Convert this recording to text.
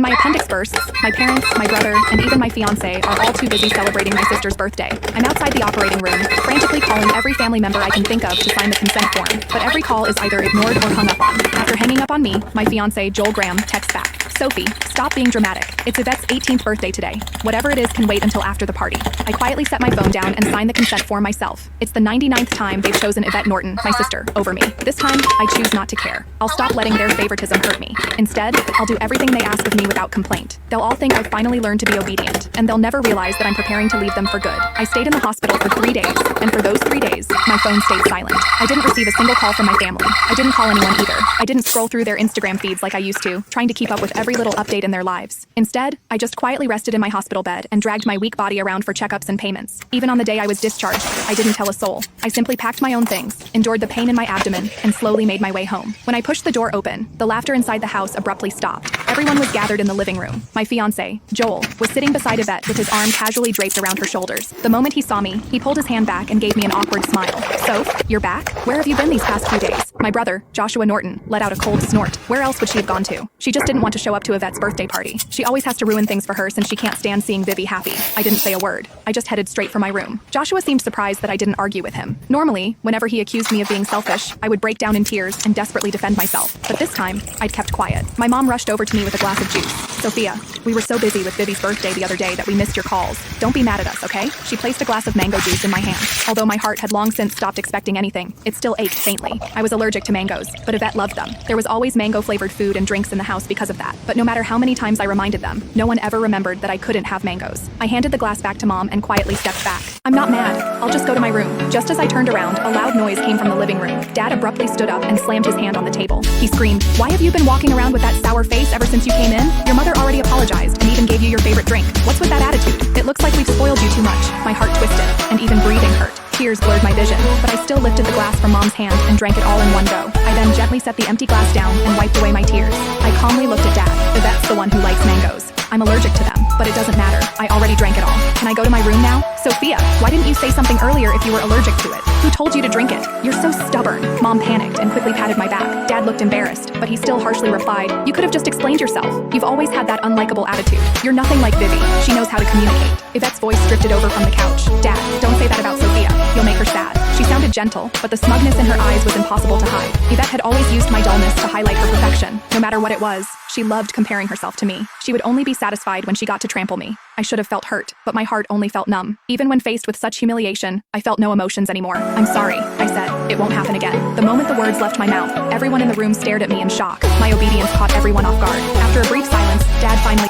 My appendix bursts, my parents, my brother, and even my fiancé are all too busy celebrating my sister's birthday. I'm outside the operating room, frantically calling every family member I can think of to sign the consent form, but every call is either ignored or hung up on. After hanging up on me, my fiancé, Joel Graham, texts back. Sophie, stop being dramatic. It's Yvette's 18th birthday today. Whatever it is can wait until after the party. I quietly set my phone down and sign the consent form myself. It's the 99th time they've chosen Yvette Norton, my sister, over me. This time, I choose not to care. I'll stop letting their favoritism hurt me. Instead, I'll do everything they ask of me without complaint. They'll all think I've finally learned to be obedient, and they'll never realize that I'm preparing to leave them for good. I stayed in the hospital for 3 days, and for those 3 days, my phone stayed silent. I didn't receive a single call from my family. I didn't call anyone either. I didn't scroll through their Instagram feeds like I used to, trying to keep up with every little update in their lives. Instead, I just quietly rested in my hospital bed and dragged my weak body around for checkups and payments. Even on the day I was discharged, I didn't tell a soul. I simply packed my own things, endured the pain in my abdomen, and slowly made my way home. When I pushed the door open, the laughter inside the house abruptly stopped. Everyone was gathered in the living room. My fiancé, Joel, was sitting beside Yvette with his arm casually draped around her shoulders. The moment he saw me, he pulled his hand back and gave me an awkward smile. "Soph, you're back? Where have you been these past few days?" My brother, Joshua Norton, let out a cold snort. Where else would she have gone to? She just didn't want to show up to Yvette's birthday party. She always has to ruin things for her since she can't stand seeing Vivi happy. I didn't say a word. I just headed straight for my room. Joshua seemed surprised that I didn't argue with him. Normally, whenever he accused me of being selfish, I would break down in tears and desperately defend myself. But this time, I'd kept quiet. My mom rushed over to me with a glass of juice. "Sophia, we were so busy with Vivi's birthday the other day that we missed your calls. Don't be mad at us, okay?" She placed a glass of mango juice in my hand. Although my heart had long since stopped expecting anything, it still ached faintly. I was allergic to mangoes, but Yvette loved them. There was always mango-flavored food and drinks in the house because of that. But no matter how many times I reminded them, no one ever remembered that I couldn't have mangoes. I handed the glass back to Mom and quietly stepped back. "I'm not mad. I'll just go to my room." Just as I turned around, a loud noise came from the living room. Dad abruptly stood up and slammed his hand on the table. He screamed, "Why have you been walking around with that sour face ever since you came in? Your mother already apologized and even gave you your favorite drink. What's with that attitude? It looks like we've spoiled you too much." My heart twisted, and even breathing hurt. Tears blurred my vision, but I still lifted the glass from Mom's hand and drank it all in one go. I then gently set the empty glass down and wiped away my tears. I calmly looked at Dad. Yvette's the one who likes mangoes. I'm allergic to them, but it doesn't matter. I already drank it all. Can I go to my room now? "Sophia, why didn't you say something earlier if you were allergic to it? Who told you to drink it? You're so stubborn." Mom panicked and quickly patted my back. Dad looked embarrassed, but he still harshly replied, "You could have just explained yourself. You've always had that unlikable attitude. You're nothing like Vivi. She knows how to communicate." Yvette's voice drifted over from the couch. "Dad, don't say that about Sophia. You'll make her sad." She sounded gentle, but the smugness in her eyes was impossible to hide. Yvette had always used my dullness to highlight her perfection. No matter what it was, she loved comparing herself to me. She would only be satisfied when she got to trample me. I should have felt hurt, but my heart only felt numb. Even when faced with such humiliation, I felt no emotions anymore. "I'm sorry," I said. "It won't happen again." The moment the words left my mouth, everyone in the room stared at me in shock. My obedience caught everyone off guard. After a brief silence, Dad finally